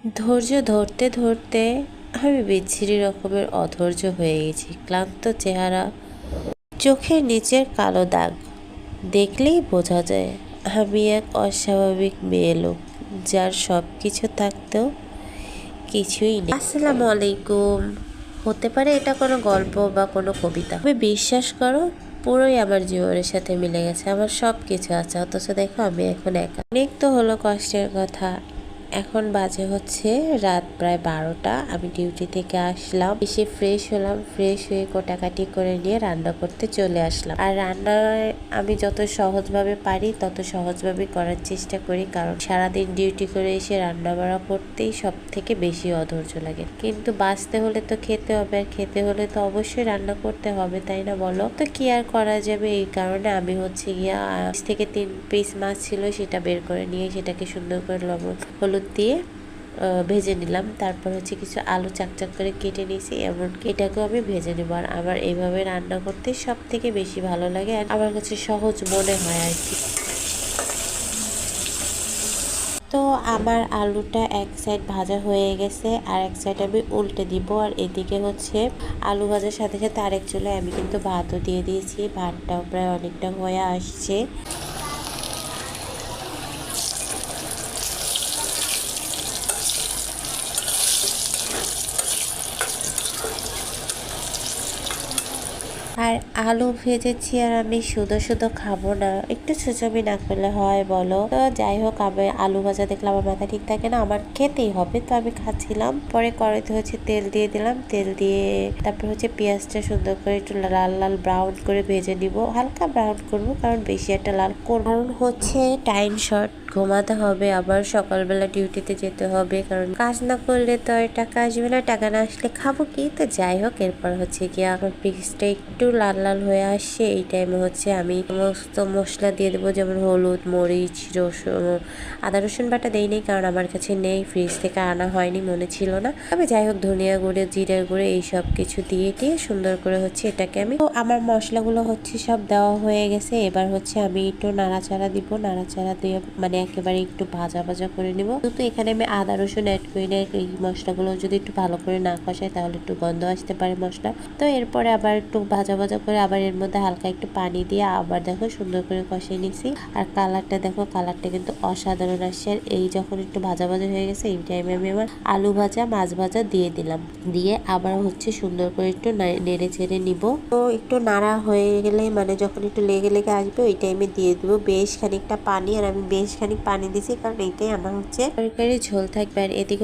ধৈর্য ধরতে ধরতে আমি বিচ্ছিরি রকমের অধৈর্য হয়ে গেছি। ক্লান্ত চেহারা, চোখের নিচের কালো দাগ দেখলেই বোঝা যায় আমি এক অস্বাভাবিক মেয়ে লোক, যার সব কিছু থাকতেও কিছুই নেই। আসসালামু আলাইকুম। হতে পারে এটা কোনো গল্প বা কোনো কবিতা, তবে বিশ্বাস করো পুরোই আমার জীবনের সাথে মিলে গেছে। আমার সব কিছু আছে, অথচ দেখো আমি এখন একা। অনেক তো হলো কষ্টের কথা। এখন বাজে হচ্ছে রাত প্রায় 12টা। আমি ডিউটি থেকে আসলাম, এসে ফ্রেশ হলাম, ফ্রেশ হয়ে কোটাকাটি করে নিয়ে রান্না করতে চলে আসলাম। আর রান্নায় আমি যত সহজভাবে পারি তত সহজভাবে করার চেষ্টা করি, কারণ সারাদিন ডিউটি করে এসে রান্না বাড়া করতেই সব থেকে বেশি অধৈর্য লাগে। কিন্তু বাঁচতে হলে তো খেতে হবে, আর খেতে হলে তো অবশ্যই রান্না করতে হবে, তাই না বলো? তো কি আর করা যাবে, এই কারণে আমি হচ্ছে গিয়া 3 পিস মাছ ছিল, সেটা বের করে নিয়ে সেটাকে সুন্দর করে লবণ হলুদ দিয়ে ভেজে নিলাম। তারপর হচ্ছে কিছু আলু চাকচাক করে কেটে নিয়েছি, এমনকি এটাকেও আমি ভেজে নেব। আর আমার এইভাবে রান্না করতে সব থেকে বেশি ভালো লাগে, আর আমার কাছে সহজ মনে হয় আর কি। তো আমার আলুটা এক সাইড ভাজা হয়ে গেছে, আর এক সাইড আমি উল্টে দিব। আর এদিকে হচ্ছে আলু ভাজার সাথে সাথে আরেক চুলায় আমি কিন্তু ভাতও দিয়ে দিয়েছি। ভাতটাও প্রায় অনেকটা হয়ে আসছে। আর আলু ভেজেছি, আর আমি শুধু শুধু খাবো না, একটু ছুচমি না করলে হয় বলো? তো যাই হোক, আমি আলু ভাজা দেখলাম আমার মাথা ঠিক থাকে না, আমার খেতেই হবে, তো আমি খাচ্ছিলাম। পরে কড়াইতে হচ্ছে তেল দিয়ে দিলাম, তেল দিয়ে তারপর হচ্ছে পেঁয়াজটা সুন্দর করে একটু লাল লাল ব্রাউন করে ভেজে নিব। হালকা ব্রাউন করবো, কারণ বেশি একটা লাল করবো, কারণ হচ্ছে টাইম শর্ট, ঘুমাতে হবে, আবার সকালবেলা ডিউটিতে যেতে হবে। কারণ কাজ না করলে তো আর টাকা আসবে না, টাকা না আসলে খাবো কি? তো যাই হোক, এরপর হচ্ছে কি আমার পিসটা একটু লাল লাল হয়ে আসছে, এই টাইমে হচ্ছে আমি সমস্ত মশলা দিয়ে দেবো, যেমন হলুদ, মরিচ, রসুন, আদা রসুন বাটা দেই নেই, কারণ আমার কাছে নেই, ফ্রিজ থেকে আনা হয়নি, মনে ছিল না। তবে যাই হোক, ধনিয়া গুঁড়ো, জিরার গুঁড়ো, এই সব কিছু দিয়ে সুন্দর করে হচ্ছে এটাকে আমি, তো আমার মশলাগুলো হচ্ছে সব দেওয়া হয়ে গেছে। এবার হচ্ছে আমি একটু নাড়াচাড়া দিব, নাড়াচাড়া দিয়ে মানে একেবারে একটু ভাজা ভাজা করে নিব। কিন্তু এখানে আমি আদা রসুন অ্যাড করি না, এই মশলাগুলো যদি একটু ভালো করে না কষাই তাহলে একটু গন্ধ আসতে পারে মশলা। তো এরপরে আবার একটু ভাজা ভাজা করে আবার এর মধ্যে হালকা একটু পানি দিয়ে আবার দেখো সুন্দর করে কষিয়ে নিছি। আর কালারটা দেখো, কালারটা কিন্তু অসাধারণ আসছে। আর এই যখন একটু ভাজা ভাজা হয়ে গেছে, এই টাইমে আমি আমার আলু ভাজা, মাছ ভাজা দিয়ে দিলাম, দিয়ে আবার হচ্ছে সুন্দর করে একটু নেড়ে চেড়ে নিব। তো একটু নাড়া হয়ে গেলে, মানে যখন একটু লেগে লেগে আসবে, ওই টাইমে দিয়ে দেবো বেশ খানিকটা পানি। আর আমি বেশ খানিক পানি দিছি, কারণ এইটাই আমার হচ্ছে তরকারি ঝোল থাকবে। আর এদিকে